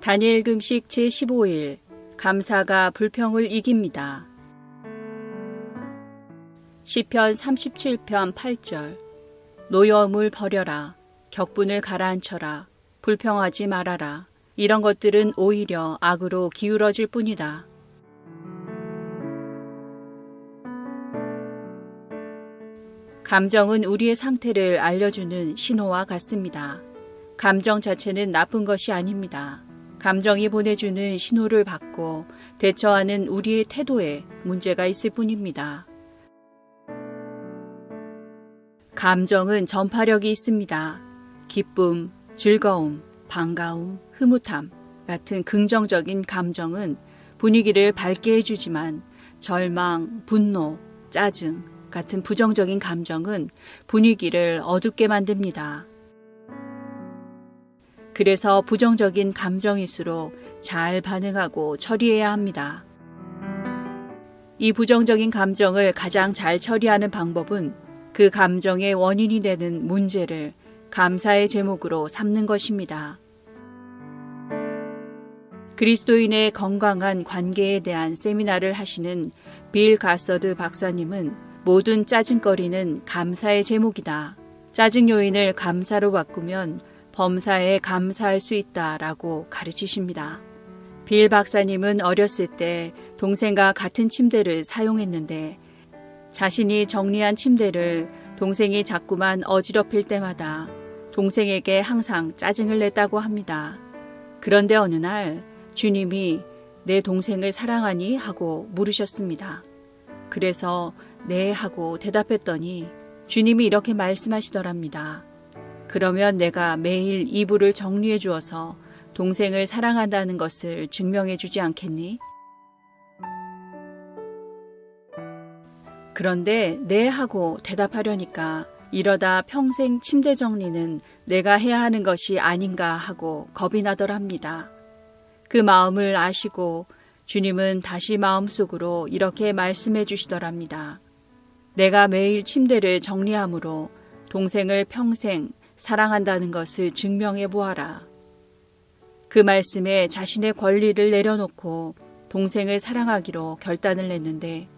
다니엘 금식 제15일 감사가 불평을 이깁니다. 시편 37편 8절 노여움을 버려라. 격분을 가라앉혀라. 불평하지 말아라. 이런 것들은 오히려 악으로 기울어질 뿐이다. 감정은 우리의 상태를 알려주는 신호와 같습니다. 감정 자체는 나쁜 것이 아닙니다. 감정이 보내주는 신호를 받고 대처하는 우리의 태도에 문제가 있을 뿐입니다. 감정은 전파력이 있습니다. 기쁨, 즐거움, 반가움, 흐뭇함 같은 긍정적인 감정은 분위기를 밝게 해주지만 절망, 분노, 짜증 같은 부정적인 감정은 분위기를 어둡게 만듭니다. 그래서 부정적인 감정일수록 잘 반응하고 처리해야 합니다. 이 부정적인 감정을 가장 잘 처리하는 방법은 그 감정의 원인이 되는 문제를 감사의 제목으로 삼는 것입니다. 그리스도인의 건강한 관계에 대한 세미나를 하시는 빌 가서드 박사님은 모든 짜증거리는 감사의 제목이다. 짜증 요인을 감사로 바꾸면 범사에 감사할 수 있다라고 가르치십니다. 빌 박사님은 어렸을 때 동생과 같은 침대를 사용했는데 자신이 정리한 침대를 동생이 자꾸만 어지럽힐 때마다 동생에게 항상 짜증을 냈다고 합니다. 그런데 어느 날 주님이 내 동생을 사랑하니? 하고 물으셨습니다. 그래서 네 하고 대답했더니 주님이 이렇게 말씀하시더랍니다. 그러면 내가 매일 이불을 정리해 주어서 동생을 사랑한다는 것을 증명해 주지 않겠니? 그런데 네 하고 대답하려니까 이러다 평생 침대 정리는 내가 해야 하는 것이 아닌가 하고 겁이 나더랍니다. 그 마음을 아시고 주님은 다시 마음속으로 이렇게 말씀해 주시더랍니다. 내가 매일 침대를 정리함으로 동생을 평생 사랑한다는 것을 증명해 보아라. 그 말씀에 자신의 권리를 내려놓고 동생을 사랑하기로 결단을 냈는데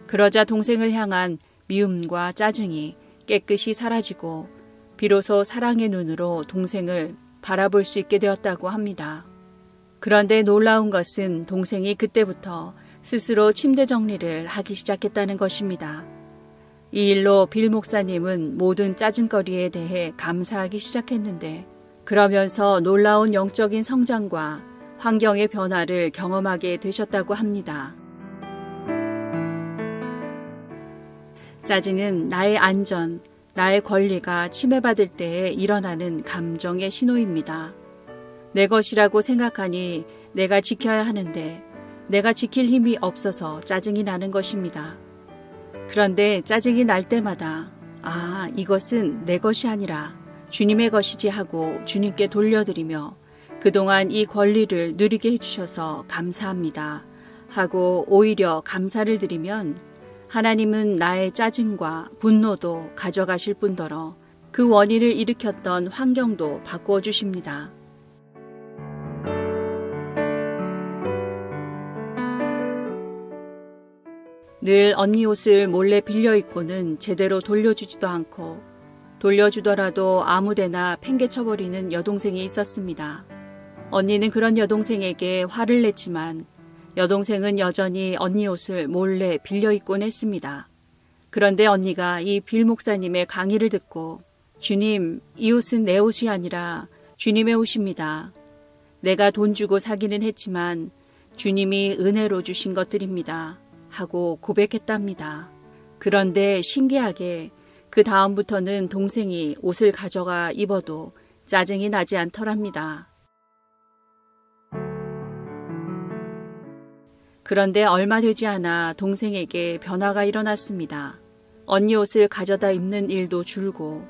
그러자 동생을 향한 미움과 짜증이 깨끗이 사라지고 비로소 사랑의 눈으로 동생을 바라볼 수 있게 되었다고 합니다. 그런데 놀라운 것은 동생이 그때부터 스스로 침대 정리를 하기 시작했다는 것입니다. 이 일로 빌 목사님은 모든 짜증거리에 대해 감사하기 시작했는데 그러면서 놀라운 영적인 성장과 환경의 변화를 경험하게 되셨다고 합니다. 짜증은 나의 안전, 나의 권리가 침해받을 때에 일어나는 감정의 신호입니다. 내 것이라고 생각하니 내가 지켜야 하는데 내가 지킬 힘이 없어서 짜증이 나는 것입니다. 그런데 짜증이 날 때마다 이것은 내 것이 아니라 주님의 것이지 하고 주님께 돌려드리며 그동안 이 권리를 누리게 해주셔서 감사합니다 하고 오히려 감사를 드리면 하나님은 나의 짜증과 분노도 가져가실 뿐더러 그 원인을 일으켰던 환경도 바꾸어 주십니다. 늘 언니 옷을 몰래 빌려 입고는 제대로 돌려주지도 않고 돌려주더라도 아무데나 팽개쳐버리는 여동생이 있었습니다. 언니는 그런 여동생에게 화를 냈지만 여동생은 여전히 언니 옷을 몰래 빌려 입곤 했습니다. 그런데 언니가 이 빌 목사님의 강의를 듣고 주님, 이 옷은 내 옷이 아니라 주님의 옷입니다. 내가 돈 주고 사기는 했지만 주님이 은혜로 주신 것들입니다. 하고 고백했답니다. 그런데 신기하게 그 다음부터는 동생이 옷을 가져가 입어도 짜증이 나지 않더랍니다. 그런데 얼마 되지 않아 동생에게 변화가 일어났습니다. 언니 옷을 가져다 입는 일도 줄고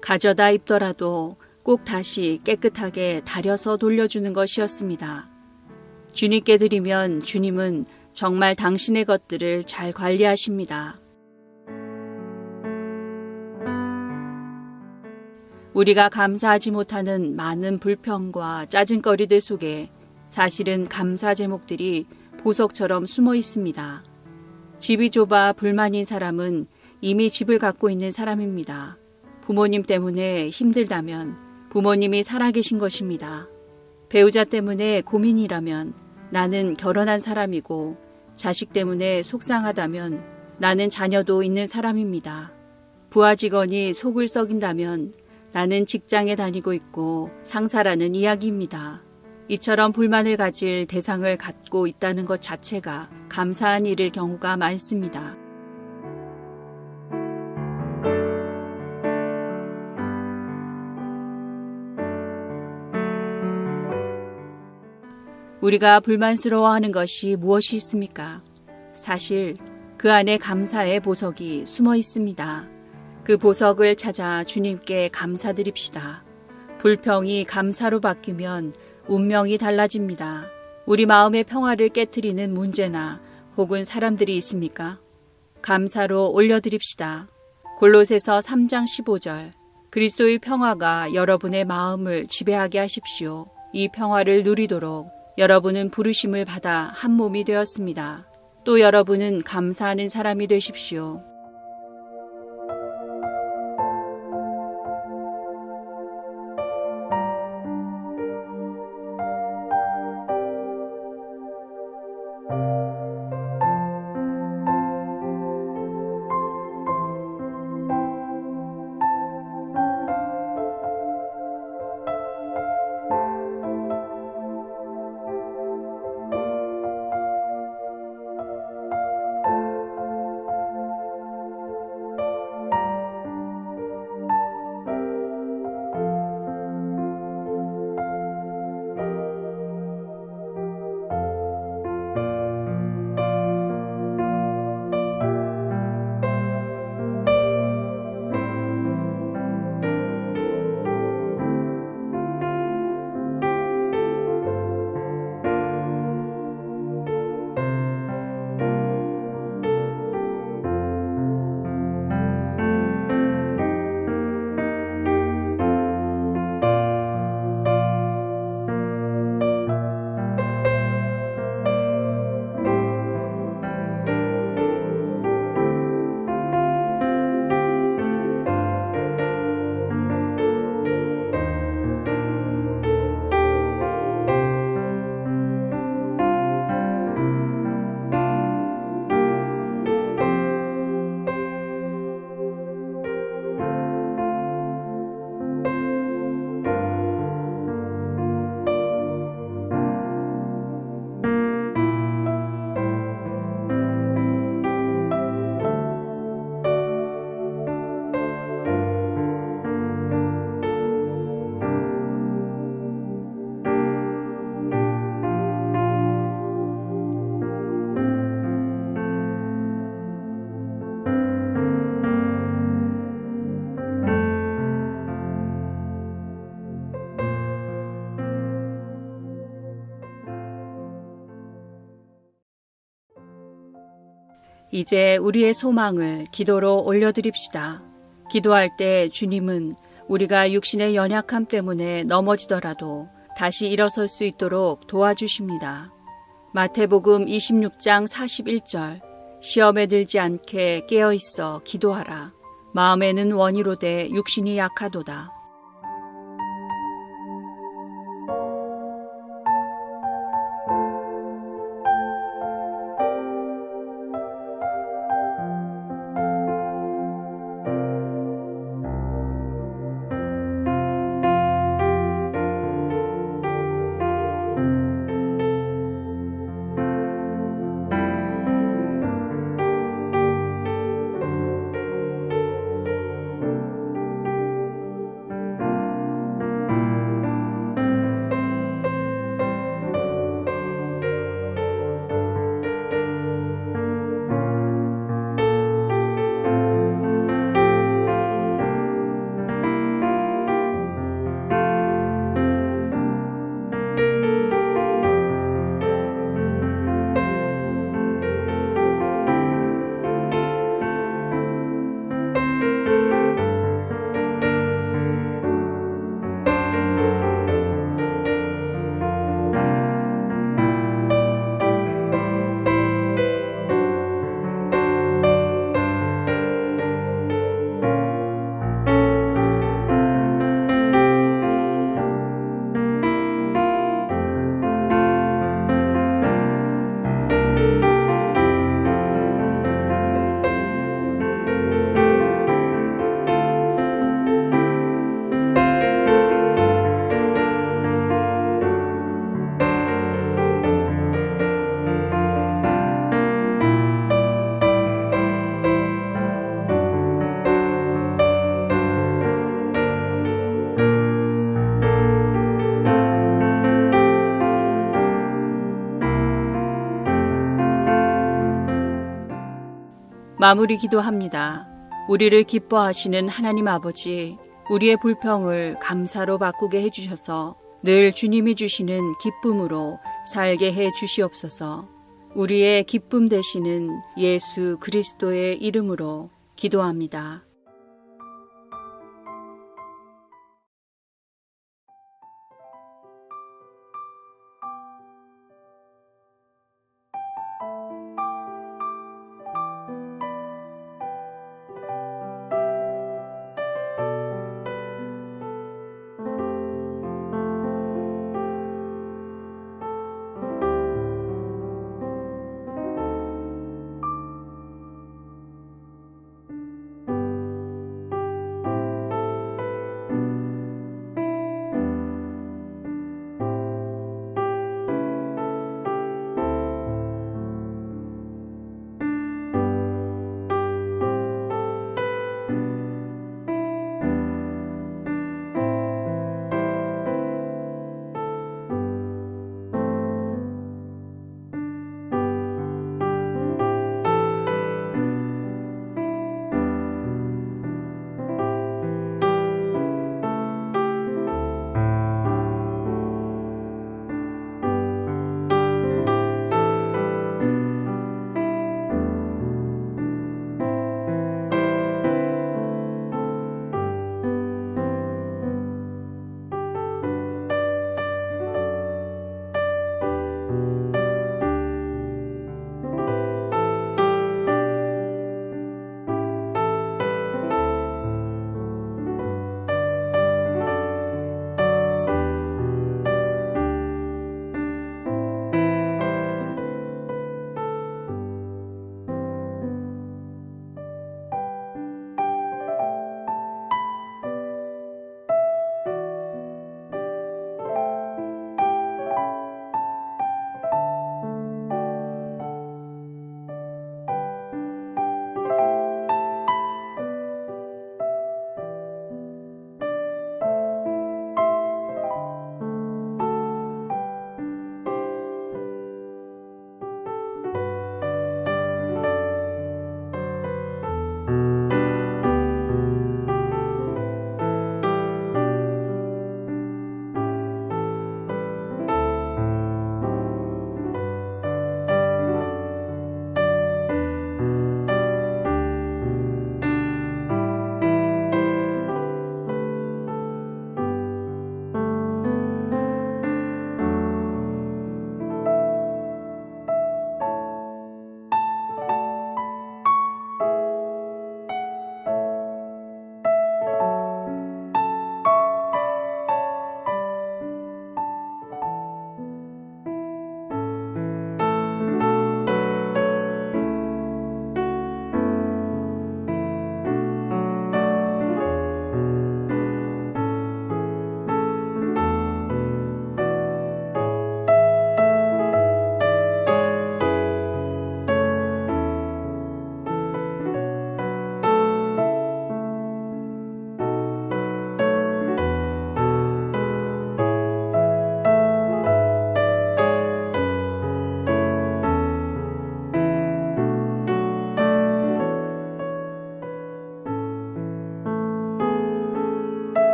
가져다 입더라도 꼭 다시 깨끗하게 다려서 돌려주는 것이었습니다. 주님께 드리면 주님은 정말 당신의 것들을 잘 관리하십니다. 우리가 감사하지 못하는 많은 불평과 짜증거리들 속에 사실은 감사 제목들이 보석처럼 숨어 있습니다. 집이 좁아 불만인 사람은 이미 집을 갖고 있는 사람입니다. 부모님 때문에 힘들다면 부모님이 살아계신 것입니다. 배우자 때문에 고민이라면 나는 결혼한 사람이고, 자식 때문에 속상하다면 나는 자녀도 있는 사람입니다. 부하 직원이 속을 썩인다면 나는 직장에 다니고 있고 상사라는 이야기입니다. 이처럼 불만을 가질 대상을 갖고 있다는 것 자체가 감사한 일일 경우가 많습니다. 우리가 불만스러워하는 것이 무엇이 있습니까? 사실 그 안에 감사의 보석이 숨어 있습니다. 그 보석을 찾아 주님께 감사드립시다. 불평이 감사로 바뀌면 운명이 달라집니다. 우리 마음의 평화를 깨트리는 문제나 혹은 사람들이 있습니까? 감사로 올려드립시다. 골로새서 3장 15절. 그리스도의 평화가 여러분의 마음을 지배하게 하십시오. 이 평화를 누리도록 여러분은 부르심을 받아 한 몸이 되었습니다. 또 여러분은 감사하는 사람이 되십시오. 이제 우리의 소망을 기도로 올려드립시다. 기도할 때 주님은 우리가 육신의 연약함 때문에 넘어지더라도 다시 일어설 수 있도록 도와주십니다. 마태복음 26장 41절. 시험에 들지 않게 깨어있어 기도하라. 마음에는 원이로되 육신이 약하도다. 마무리 기도합니다. 우리를 기뻐하시는 하나님 아버지, 우리의 불평을 감사로 바꾸게 해주셔서 늘 주님이 주시는 기쁨으로 살게 해 주시옵소서. 우리의 기쁨 되시는 예수 그리스도의 이름으로 기도합니다.